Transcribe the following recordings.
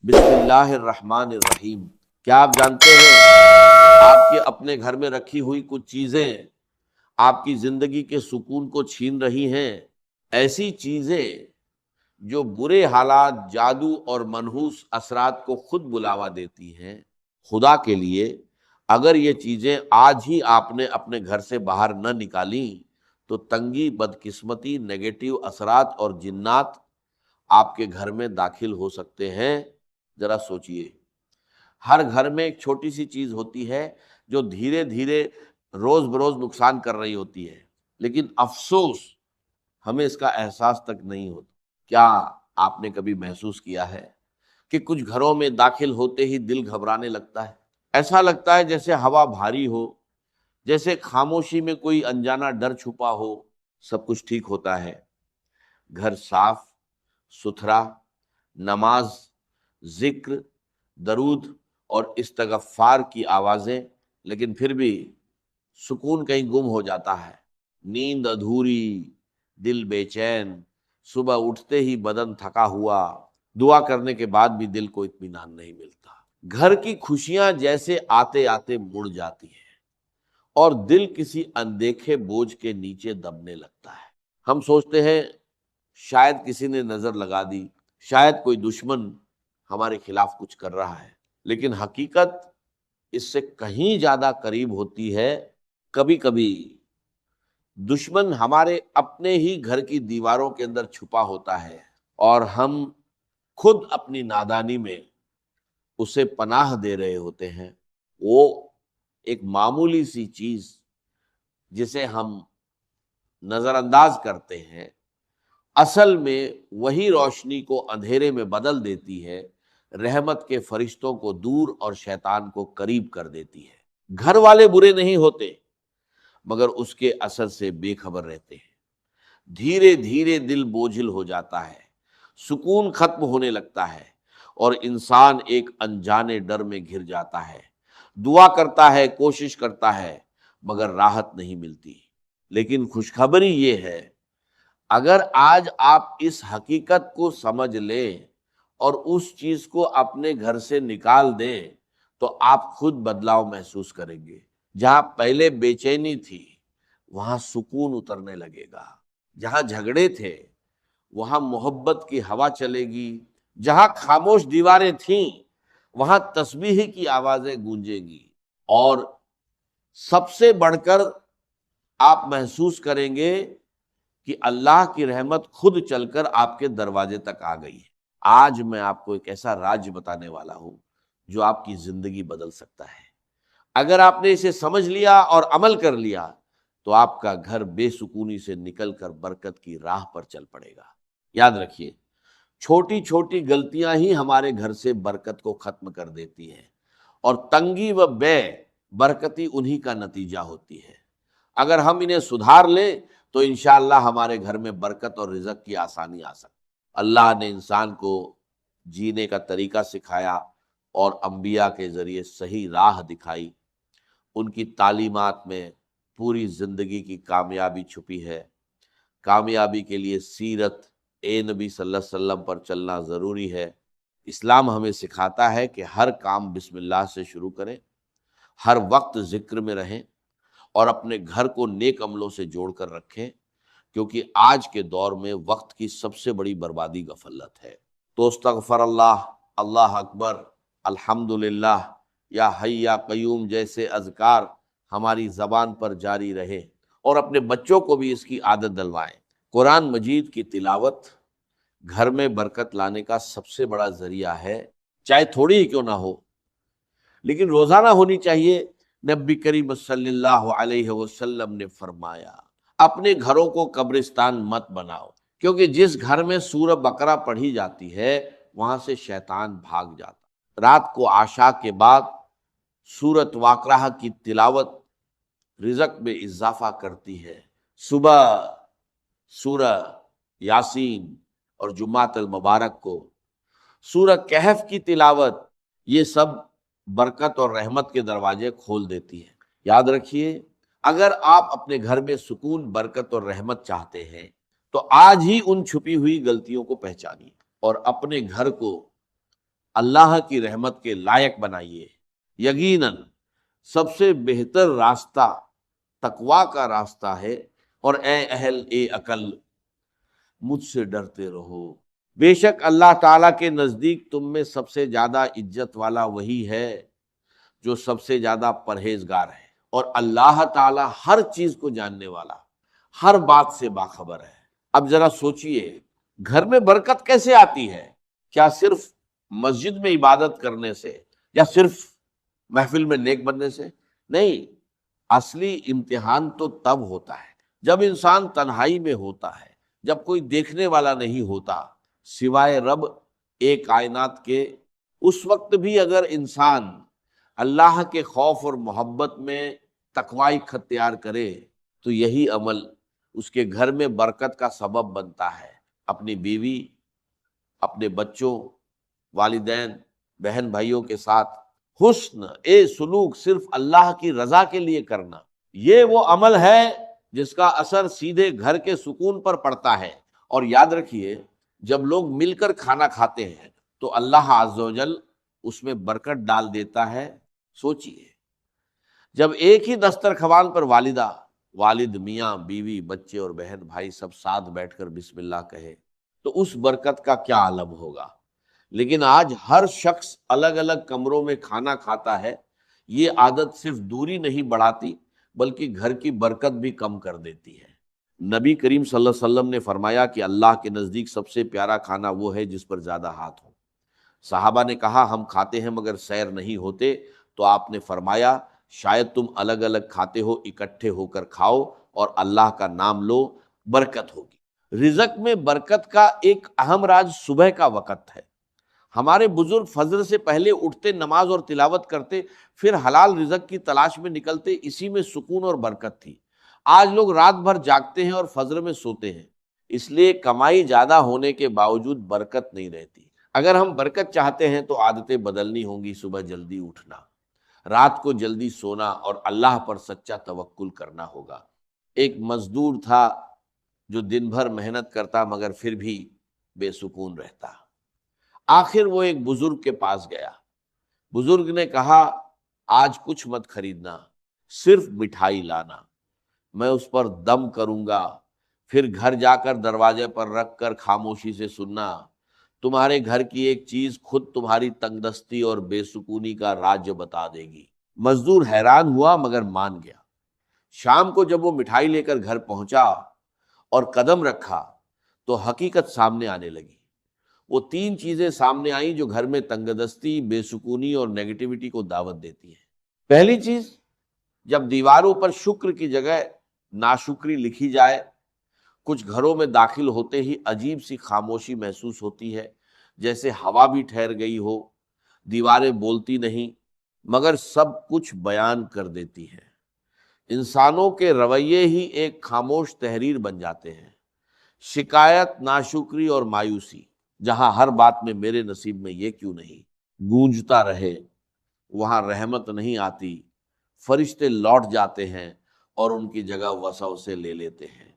بسم اللہ الرحمن الرحیم۔ کیا آپ جانتے ہیں آپ کے اپنے گھر میں رکھی ہوئی کچھ چیزیں آپ کی زندگی کے سکون کو چھین رہی ہیں؟ ایسی چیزیں جو برے حالات، جادو اور منحوس اثرات کو خود بلاوا دیتی ہیں۔ خدا کے لیے اگر یہ چیزیں آج ہی آپ نے اپنے گھر سے باہر نہ نکالیں تو تنگی، بدقسمتی، نیگیٹو اثرات اور جنات آپ کے گھر میں داخل ہو سکتے ہیں۔ ذرا سوچئے، ہر گھر میں ایک چھوٹی سی چیز ہوتی ہے جو دھیرے دھیرے روز بروز نقصان کر رہی ہوتی ہے، لیکن افسوس ہمیں اس کا احساس تک نہیں ہوتا۔ کیا آپ نے کبھی محسوس کیا ہے کہ کچھ گھروں میں داخل ہوتے ہی دل گھبرانے لگتا ہے؟ ایسا لگتا ہے جیسے ہوا بھاری ہو، جیسے خاموشی میں کوئی انجانا ڈر چھپا ہو۔ سب کچھ ٹھیک ہوتا ہے، گھر صاف ستھرا، نماز، ذکر، درود اور استغفار کی آوازیں، لیکن پھر بھی سکون کہیں گم ہو جاتا ہے۔ نیند ادھوری، دل بے چین، صبح اٹھتے ہی بدن تھکا ہوا، دعا کرنے کے بعد بھی دل کو اطمینان نہیں ملتا۔ گھر کی خوشیاں جیسے آتے آتے مڑ جاتی ہیں اور دل کسی اندیکھے بوجھ کے نیچے دبنے لگتا ہے۔ ہم سوچتے ہیں شاید کسی نے نظر لگا دی، شاید کوئی دشمن ہمارے خلاف کچھ کر رہا ہے، لیکن حقیقت اس سے کہیں زیادہ قریب ہوتی ہے۔ کبھی کبھی دشمن ہمارے اپنے ہی گھر کی دیواروں کے اندر چھپا ہوتا ہے اور ہم خود اپنی نادانی میں اسے پناہ دے رہے ہوتے ہیں۔ وہ ایک معمولی سی چیز جسے ہم نظر انداز کرتے ہیں، اصل میں وہی روشنی کو اندھیرے میں بدل دیتی ہے، رحمت کے فرشتوں کو دور اور شیطان کو قریب کر دیتی ہے۔ گھر والے برے نہیں ہوتے، مگر اس کے اثر سے بے خبر رہتے ہیں۔ دھیرے دھیرے دل بوجھل ہو جاتا ہے، سکون ختم ہونے لگتا ہے اور انسان ایک انجانے ڈر میں گھر جاتا ہے۔ دعا کرتا ہے، کوشش کرتا ہے، مگر راحت نہیں ملتی۔ لیکن خوشخبری یہ ہے، اگر آج آپ اس حقیقت کو سمجھ لیں اور اس چیز کو اپنے گھر سے نکال دیں تو آپ خود بدلاؤ محسوس کریں گے۔ جہاں پہلے بے چینی تھی وہاں سکون اترنے لگے گا، جہاں جھگڑے تھے وہاں محبت کی ہوا چلے گی، جہاں خاموش دیواریں تھیں وہاں تسبیح کی آوازیں گونجیں گی، اور سب سے بڑھ کر آپ محسوس کریں گے کہ اللہ کی رحمت خود چل کر آپ کے دروازے تک آ گئی ہے۔ آج میں آپ کو ایک ایسا راز بتانے والا ہوں جو آپ کی زندگی بدل سکتا ہے۔ اگر آپ نے اسے سمجھ لیا اور عمل کر لیا تو آپ کا گھر بے سکونی سے نکل کر برکت کی راہ پر چل پڑے گا۔ یاد رکھیے، چھوٹی چھوٹی غلطیاں ہی ہمارے گھر سے برکت کو ختم کر دیتی ہیں، اور تنگی و بے برکتی انہی کا نتیجہ ہوتی ہے۔ اگر ہم انہیں سدھار لیں تو انشاءاللہ ہمارے گھر میں برکت اور رزق کی آسانی آ سکتی۔ اللہ نے انسان کو جینے کا طریقہ سکھایا اور انبیاء کے ذریعے صحیح راہ دکھائی۔ ان کی تعلیمات میں پوری زندگی کی کامیابی چھپی ہے۔ کامیابی کے لیے سیرت نبی صلی اللہ علیہ وسلم پر چلنا ضروری ہے۔ اسلام ہمیں سکھاتا ہے کہ ہر کام بسم اللہ سے شروع کریں، ہر وقت ذکر میں رہیں اور اپنے گھر کو نیک عملوں سے جوڑ کر رکھیں، کیونکہ آج کے دور میں وقت کی سب سے بڑی بربادی غفلت ہے۔ تو استغفر اللہ، اللہ اکبر، الحمدللہ، یا حی یا قیوم جیسے اذکار ہماری زبان پر جاری رہے، اور اپنے بچوں کو بھی اس کی عادت دلوائیں۔ قرآن مجید کی تلاوت گھر میں برکت لانے کا سب سے بڑا ذریعہ ہے، چاہے تھوڑی ہی کیوں نہ ہو، لیکن روزانہ ہونی چاہیے۔ نبی کریم صلی اللہ علیہ وسلم نے فرمایا، اپنے گھروں کو قبرستان مت بناؤ، کیونکہ جس گھر میں سورہ بقرہ پڑھی جاتی ہے وہاں سے شیطان بھاگ جاتا۔ رات کو عشاء کے بعد سورۃ واقعہ کی تلاوت رزق میں اضافہ کرتی ہے۔ صبح سورہ یاسین اور جمعۃ المبارک کو سورہ کہف کی تلاوت، یہ سب برکت اور رحمت کے دروازے کھول دیتی ہے۔ یاد رکھیے، اگر آپ اپنے گھر میں سکون، برکت اور رحمت چاہتے ہیں تو آج ہی ان چھپی ہوئی غلطیوں کو پہچانیے اور اپنے گھر کو اللہ کی رحمت کے لائق بنائیے۔ یقیناً سب سے بہتر راستہ تقویٰ کا راستہ ہے، اور اے عقل مجھ سے ڈرتے رہو، بے شک اللہ تعالیٰ کے نزدیک تم میں سب سے زیادہ عزت والا وہی ہے جو سب سے زیادہ پرہیزگار ہے، اور اللہ تعالیٰ ہر چیز کو جاننے والا، ہر بات سے باخبر ہے۔ اب ذرا سوچئے، گھر میں برکت کیسے آتی ہے؟ کیا صرف مسجد میں عبادت کرنے سے، یا صرف محفل میں نیک بننے سے؟ نہیں، اصلی امتحان تو تب ہوتا ہے جب انسان تنہائی میں ہوتا ہے، جب کوئی دیکھنے والا نہیں ہوتا سوائے رب ایک کائنات کے۔ اس وقت بھی اگر انسان اللہ کے خوف اور محبت میں تقوی اختیار کرے تو یہی عمل اس کے گھر میں برکت کا سبب بنتا ہے۔ اپنی بیوی، اپنے بچوں، والدین، بہن بھائیوں کے ساتھ حسن سلوک صرف اللہ کی رضا کے لیے کرنا، یہ وہ عمل ہے جس کا اثر سیدھے گھر کے سکون پر پڑتا ہے۔ اور یاد رکھیے، جب لوگ مل کر کھانا کھاتے ہیں تو اللہ عز و جل اس میں برکت ڈال دیتا ہے۔ سوچئے، جب ایک ہی دسترخوان پر والدہ، والد، میاں، بیوی، بچے اور بہن بھائی سب ساتھ بیٹھ کر بسم اللہ کہے تو اس برکت کا کیا عالم ہوگا۔ لیکن آج ہر شخص الگ الگ کمروں میں کھانا کھاتا ہے۔ یہ عادت صرف دوری نہیں بڑھاتی بلکہ گھر کی برکت بھی کم کر دیتی ہے۔ نبی کریم صلی اللہ علیہ وسلم نے فرمایا کہ اللہ کے نزدیک سب سے پیارا کھانا وہ ہے جس پر زیادہ ہاتھ ہو۔ صحابہ نے کہا ہم کھاتے ہیں مگر سیر نہیں ہوتے، تو آپ نے فرمایا شاید تم الگ الگ کھاتے ہو، اکٹھے ہو کر کھاؤ اور اللہ کا نام لو، برکت ہوگی۔ رزق میں برکت کا ایک اہم راز صبح کا وقت ہے۔ ہمارے بزرگ فجر سے پہلے اٹھتے، نماز اور تلاوت کرتے، پھر حلال رزق کی تلاش میں نکلتے، اسی میں سکون اور برکت تھی۔ آج لوگ رات بھر جاگتے ہیں اور فجر میں سوتے ہیں، اس لیے کمائی زیادہ ہونے کے باوجود برکت نہیں رہتی۔ اگر ہم برکت چاہتے ہیں تو عادتیں بدلنی ہوں گی، صبح جلدی اٹھنا، رات کو جلدی سونا اور اللہ پر سچا توکل کرنا ہوگا۔ ایک مزدور تھا جو دن بھر محنت کرتا مگر پھر بھی بے سکون رہتا۔ آخر وہ ایک بزرگ کے پاس گیا۔ بزرگ نے کہا آج کچھ مت خریدنا، صرف مٹھائی لانا، میں اس پر دم کروں گا، پھر گھر جا کر دروازے پر رکھ کر خاموشی سے سننا، تمہارے گھر کی ایک چیز خود تمہاری تنگ دستی اور بے سکونی کا راز بتا دے گی۔ مزدور حیران ہوا مگر مان گیا۔ شام کو جب وہ مٹھائی لے کر گھر پہنچا اور قدم رکھا تو حقیقت سامنے آنے لگی۔ وہ 3 چیزیں سامنے آئیں جو گھر میں تنگ دستی، بے سکونی اور نیگیٹیوٹی کو دعوت دیتی ہیں۔ پہلی چیز، جب دیواروں پر شکر کی جگہ ناشکری لکھی جائے، کچھ گھروں میں داخل ہوتے ہی عجیب سی خاموشی محسوس ہوتی ہے، جیسے ہوا بھی ٹھہر گئی ہو۔ دیواریں بولتی نہیں مگر سب کچھ بیان کر دیتی ہیں۔ انسانوں کے رویے ہی ایک خاموش تحریر بن جاتے ہیں۔ شکایت، ناشکری اور مایوسی، جہاں ہر بات میں میرے نصیب میں یہ کیوں نہیں گونجتا رہے، وہاں رحمت نہیں آتی، فرشتے لوٹ جاتے ہیں اور ان کی جگہ وسوسے لے لیتے ہیں۔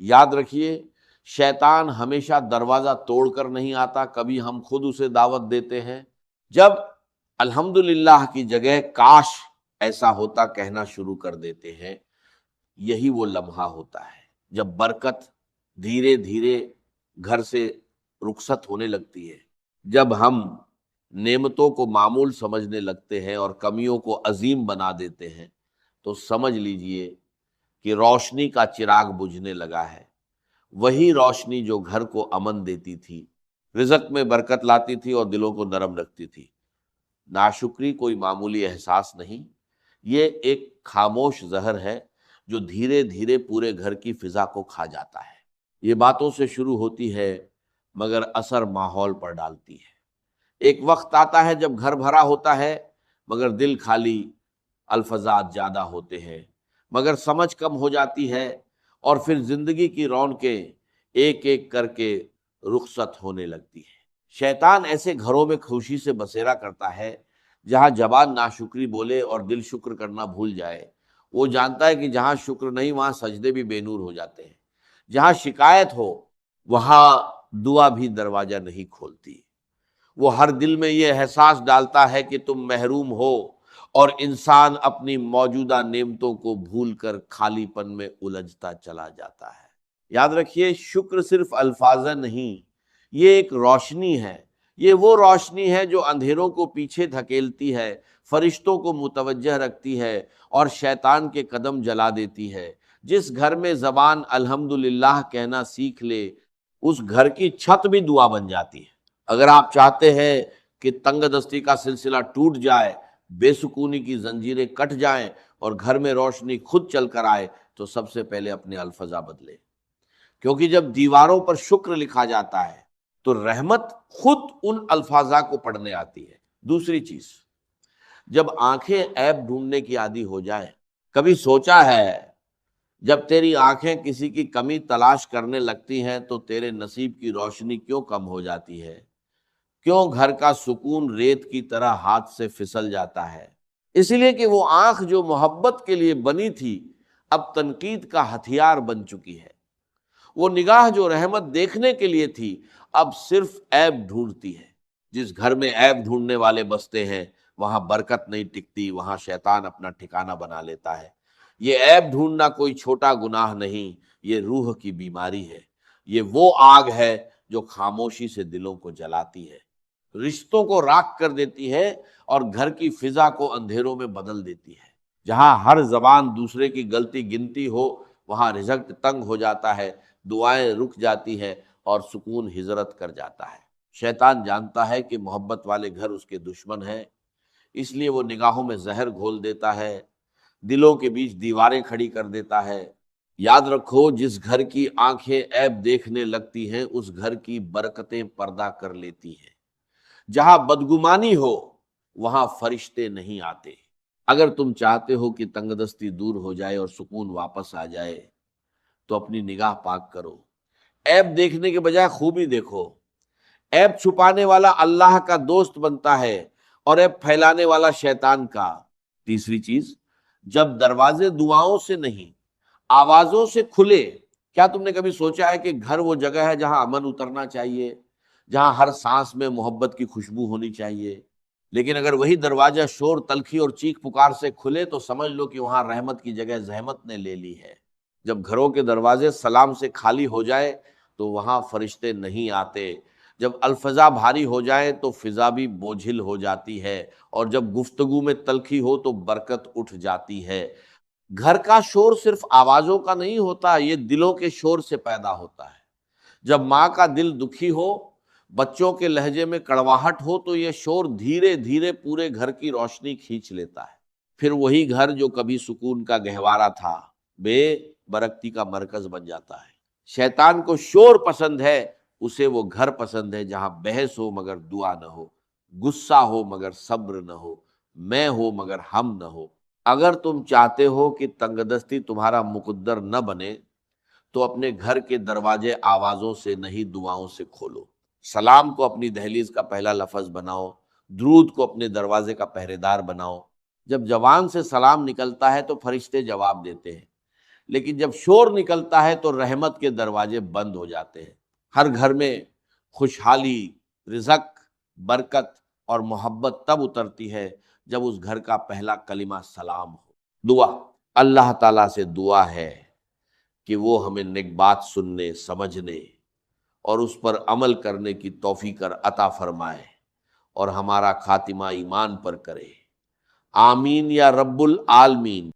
یاد رکھیے، شیطان ہمیشہ دروازہ توڑ کر نہیں آتا، کبھی ہم خود اسے دعوت دیتے ہیں۔ جب الحمدللہ کی جگہ کاش ایسا ہوتا کہنا شروع کر دیتے ہیں، یہی وہ لمحہ ہوتا ہے جب برکت دھیرے دھیرے گھر سے رخصت ہونے لگتی ہے۔ جب ہم نعمتوں کو معمول سمجھنے لگتے ہیں اور کمیوں کو عظیم بنا دیتے ہیں تو سمجھ لیجئے کہ روشنی کا چراغ بجھنے لگا ہے۔ وہی روشنی جو گھر کو امن دیتی تھی، رزق میں برکت لاتی تھی اور دلوں کو نرم رکھتی تھی۔ ناشکری کوئی معمولی احساس نہیں، یہ ایک خاموش زہر ہے جو دھیرے دھیرے پورے گھر کی فضا کو کھا جاتا ہے۔ یہ باتوں سے شروع ہوتی ہے مگر اثر ماحول پر ڈالتی ہے۔ ایک وقت آتا ہے جب گھر بھرا ہوتا ہے مگر دل خالی، الفاظات زیادہ ہوتے ہیں مگر سمجھ کم ہو جاتی ہے، اور پھر زندگی کی رونقیں ایک ایک کر کے رخصت ہونے لگتی ہے۔ شیطان ایسے گھروں میں خوشی سے بسیرا کرتا ہے جہاں زبان ناشکری بولے اور دل شکر کرنا بھول جائے۔ وہ جانتا ہے کہ جہاں شکر نہیں وہاں سجدے بھی بے نور ہو جاتے ہیں، جہاں شکایت ہو وہاں دعا بھی دروازہ نہیں کھولتی۔ وہ ہر دل میں یہ احساس ڈالتا ہے کہ تم محروم ہو، اور انسان اپنی موجودہ نعمتوں کو بھول کر خالی پن میں الجھتا چلا جاتا ہے۔ یاد رکھیے، شکر صرف الفاظ نہیں، یہ ایک روشنی ہے۔ یہ وہ روشنی ہے جو اندھیروں کو پیچھے دھکیلتی ہے، فرشتوں کو متوجہ رکھتی ہے اور شیطان کے قدم جلا دیتی ہے۔ جس گھر میں زبان الحمدللہ کہنا سیکھ لے، اس گھر کی چھت بھی دعا بن جاتی ہے۔ اگر آپ چاہتے ہیں کہ تنگ دستی کا سلسلہ ٹوٹ جائے، بے سکونی کی زنجیریں کٹ جائیں اور گھر میں روشنی خود چل کر آئے، تو سب سے پہلے اپنے الفاظ بدلے، کیونکہ جب دیواروں پر شکر لکھا جاتا ہے تو رحمت خود ان الفاظ کو پڑھنے آتی ہے۔ دوسری چیز، جب آنکھیں عیب ڈھونڈنے کی عادی ہو جائیں، کبھی سوچا ہے جب تیری آنکھیں کسی کی کمی تلاش کرنے لگتی ہیں تو تیرے نصیب کی روشنی کیوں کم ہو جاتی ہے؟ کیوں گھر کا سکون ریت کی طرح ہاتھ سے پھسل جاتا ہے؟ اس لیے کہ وہ آنکھ جو محبت کے لیے بنی تھی، اب تنقید کا ہتھیار بن چکی ہے۔ وہ نگاہ جو رحمت دیکھنے کے لیے تھی، اب صرف عیب ڈھونڈتی ہے۔ جس گھر میں عیب ڈھونڈنے والے بستے ہیں، وہاں برکت نہیں ٹکتی، وہاں شیطان اپنا ٹھکانہ بنا لیتا ہے۔ یہ عیب ڈھونڈنا کوئی چھوٹا گناہ نہیں، یہ روح کی بیماری ہے۔ یہ وہ آگ ہے جو خاموشی سے دلوں کو جلاتی ہے، رشتوں کو راکھ کر دیتی ہے اور گھر کی فضا کو اندھیروں میں بدل دیتی ہے۔ جہاں ہر زبان دوسرے کی غلطی گنتی ہو، وہاں رزق تنگ ہو جاتا ہے، دعائیں رک جاتی ہیں اور سکون ہجرت کر جاتا ہے۔ شیطان جانتا ہے کہ محبت والے گھر اس کے دشمن ہیں، اس لیے وہ نگاہوں میں زہر گھول دیتا ہے، دلوں کے بیچ دیواریں کھڑی کر دیتا ہے۔ یاد رکھو، جس گھر کی آنکھیں عیب دیکھنے لگتی ہیں، اس گھر کی برکتیں پردہ کر لیتی ہیں۔ جہاں بدگمانی ہو، وہاں فرشتے نہیں آتے۔ اگر تم چاہتے ہو کہ تنگ دستی دور ہو جائے اور سکون واپس آ جائے، تو اپنی نگاہ پاک کرو، عیب دیکھنے کے بجائے خوبی دیکھو۔ عیب چھپانے والا اللہ کا دوست بنتا ہے اور عیب پھیلانے والا شیطان کا۔ تیسری چیز، جب دروازے دعاؤں سے نہیں، آوازوں سے کھلے۔ کیا تم نے کبھی سوچا ہے کہ گھر وہ جگہ ہے جہاں امن اترنا چاہیے، جہاں ہر سانس میں محبت کی خوشبو ہونی چاہیے؟ لیکن اگر وہی دروازہ شور، تلخی اور چیخ پکار سے کھلے تو سمجھ لو کہ وہاں رحمت کی جگہ زحمت نے لے لی ہے۔ جب گھروں کے دروازے سلام سے خالی ہو جائے تو وہاں فرشتے نہیں آتے۔ جب الفضا بھاری ہو جائے تو فضا بھی بوجھل ہو جاتی ہے، اور جب گفتگو میں تلخی ہو تو برکت اٹھ جاتی ہے۔ گھر کا شور صرف آوازوں کا نہیں ہوتا، یہ دلوں کے شور سے پیدا ہوتا ہے۔ جب ماں کا دل دکھی ہو، بچوں کے لہجے میں کڑواہٹ ہو، تو یہ شور دھیرے دھیرے پورے گھر کی روشنی کھینچ لیتا ہے۔ پھر وہی گھر جو کبھی سکون کا گہوارہ تھا، بے برکتی کا مرکز بن جاتا ہے۔ شیطان کو شور پسند ہے، اسے وہ گھر پسند ہے جہاں بحث ہو مگر دعا نہ ہو، غصہ ہو مگر صبر نہ ہو، میں ہو مگر ہم نہ ہو۔ اگر تم چاہتے ہو کہ تنگ دستی تمہارا مقدر نہ بنے، تو اپنے گھر کے دروازے آوازوں سے نہیں، دعاؤں سے کھولو۔ سلام کو اپنی دہلیز کا پہلا لفظ بناؤ، درود کو اپنے دروازے کا پہرے دار بناؤ۔ جب زبان سے سلام نکلتا ہے تو فرشتے جواب دیتے ہیں، لیکن جب شور نکلتا ہے تو رحمت کے دروازے بند ہو جاتے ہیں۔ ہر گھر میں خوشحالی، رزق، برکت اور محبت تب اترتی ہے جب اس گھر کا پہلا کلمہ سلام ہو۔ دعا، اللہ تعالیٰ سے دعا ہے کہ وہ ہمیں نیک بات سننے، سمجھنے اور اس پر عمل کرنے کی توفیق عطا فرمائے، اور ہمارا خاتمہ ایمان پر کرے۔ آمین یا رب العالمین۔